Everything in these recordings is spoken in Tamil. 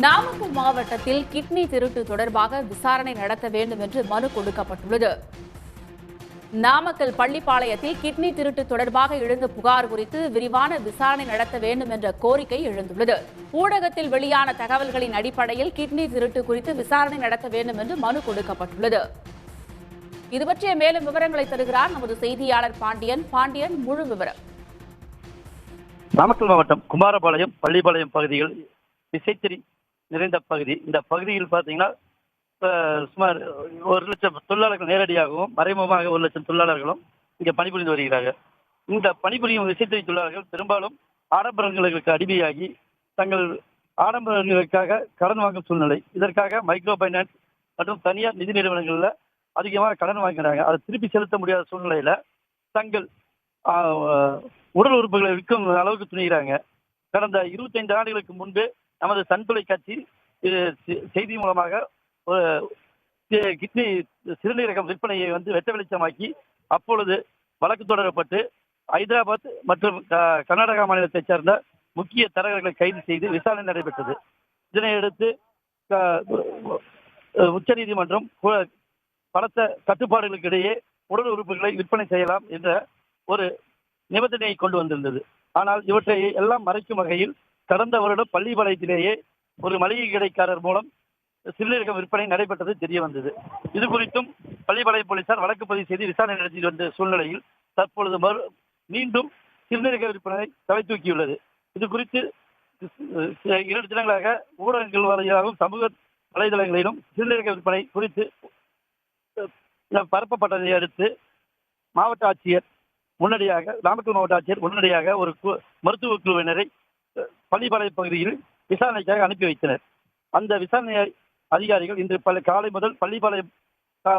நாமக்கல் மாவட்டத்தில் கிட்னி திருட்டு தொடர்பாக விசாரணை நடத்த வேண்டும் என்று மனு கொடுக்கப்பட்டுள்ளது. நாமக்கல் பள்ளிப்பாளையத்தில் கிட்னி திருட்டு தொடர்பாக எழுந்த புகார் குறித்து விரிவான விசாரணை நடத்த வேண்டும் என்ற கோரிக்கை எழுந்துள்ளது. ஊடகத்தில் வெளியான தகவல்களின் அடிப்படையில் கிட்னி திருட்டு குறித்து விசாரணை நடத்த வேண்டும் என்று மனு கொடுக்கப்பட்டுள்ளது. இது பற்றிய மேலும் விவரங்களை தருகிறார் நமது செய்தியாளர் பாண்டியன். முழு விவரம். நாமக்கல் மாவட்டம் குமாரபாளையம் பள்ளிப்பாளையம் பகுதிகள் விசைத்தறி நிறைந்த பகுதி. இந்த பகுதியில் பார்த்தீங்கன்னா சுமார் 1,00,000 தொழிலாளர்கள் நேரடியாகவும் மறைமுகமாக 1,00,000 தொழிலாளர்களும் இங்கே பணிபுரிந்து வருகிறார்கள். இந்த பணிபுரியும் விசைத்தறி தொழிலாளர்கள் பெரும்பாலும் ஆடம்பரங்களுக்கு அடிமையாகி தங்கள் ஆடம்பரங்களுக்காக கடன் வாங்கும் சூழ்நிலை. இதற்காக மைக்ரோ பைனான்ஸ் மற்றும் தனியார் நிதி நிறுவனங்களில் அதிகமாக கடன் வாங்குகிறாங்க. அதை திருப்பி செலுத்த முடியாத சூழ்நிலையில தங்கள் உடல் உறுப்புகளை விற்கும் அளவுக்கு துணிகிறாங்க. கடந்த 25 ஆண்டுகளுக்கு முன்பு நமது சன் தொலைக்காட்சி செய்தி மூலமாக ஒரு கிட்னி சிறுநீரகம் விற்பனையை வெட்ட வெளிச்சமாக்கி அப்பொழுது வழக்கு தொடரப்பட்டு ஹைதராபாத் மற்றும் கர்நாடகா மாநிலத்தைச் சேர்ந்த முக்கிய தரகர்களை கைது செய்து விசாரணை நடைபெற்றது. இதனையடுத்து உச்சநீதிமன்றம் பலத்த கட்டுப்பாடுகளுக்கு இடையே உடல் உறுப்புகளை விற்பனை செய்யலாம் என்ற ஒரு நிபந்தனையை கொண்டு வந்திருந்தது. ஆனால் இவற்றை எல்லாம் மறைக்கும் வகையில் கடந்த வருடம் பள்ளிப்பாளையத்திலேயே ஒரு மளிகை கடைக்காரர் மூலம் சிறுநீரக விற்பனை நடைபெற்றது தெரிய வந்தது. இது குறித்தும் பள்ளிப்பாளைய போலீசார் வழக்கு பதிவு செய்து விசாரணை நடத்தி வந்த சூழ்நிலையில் தற்பொழுது மீண்டும் சிறுநீரக விற்பனை தலை தூக்கியுள்ளது. இது குறித்து 2 தினங்களாக ஊடகங்கள் வழியாகவும் சமூக வலைதளங்களிலும் சிறுநீரக விற்பனை குறித்து பரப்பப்பட்டதை அடுத்து நாமக்கல் மாவட்ட ஆட்சியர் உடனடியாக ஒரு மருத்துவ குழுவினரை பள்ளிப்பாளைய பகுதியில் விசாரணைக்காக அனுப்பி வைத்தனர். அந்த விசாரணை அதிகாரிகள் இன்று காலை முதல் பள்ளிப்பாளையம்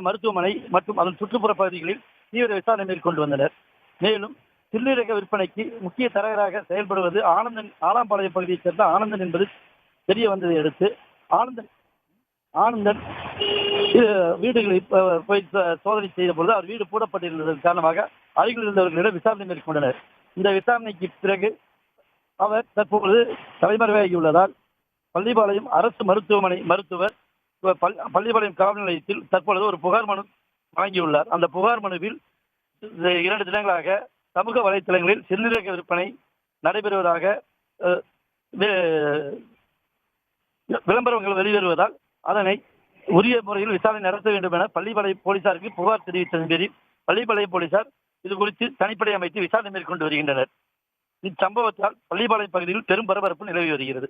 மருத்துவமனை மற்றும் அதன் சுற்றுப்புற பகுதிகளில் தீவிர விசாரணை மேற்கொண்டு வந்தனர். மேலும் சிறுநீரக விற்பனைக்கு முக்கிய தரகராக செயல்படுவது ஆலாம்பாளையம் பகுதியைச் சேர்ந்த ஆனந்தன் என்பது தெரிய வந்ததை அடுத்து ஆனந்தன் வீடுகளில் போய் சோதனை செய்த பொழுது அவர் வீடு பூட்டப்பட்டிருந்ததன் காரணமாக அருகில் இருந்தவர்களிடம் விசாரணை மேற்கொண்டனர். இந்த விசாரணைக்கு பிறகு அவர் தற்போது தலைமறைவாகியுள்ளதால் பள்ளிப்பாளையம் அரசு மருத்துவமனை மருத்துவர் பள்ளிப்பாளையம் காவல் நிலையத்தில் தற்பொழுது ஒரு புகார் மனு வாங்கியுள்ளார். அந்த புகார் மனுவில் 2 தினங்களாக சமூக வலைத்தளங்களில் சிறுநீரக விற்பனை நடைபெறுவதாக விளம்பரங்கள் வெளிவருவதால் அதனை உரிய முறையில் விசாரணை நடத்த வேண்டும் என பள்ளிப்பாளையம் போலீசாருக்கு புகார் தெரிவித்ததன் பேரில் பள்ளிப்பாளையம் போலீசார் இது குறித்து தனிப்படை அமைத்து விசாரணை மேற்கொண்டு வருகின்றனர். இச்சம்பவத்தால் பள்ளிப்பாளையம் பகுதியில் பெரும் பரபரப்பு நிலவி வருகிறது.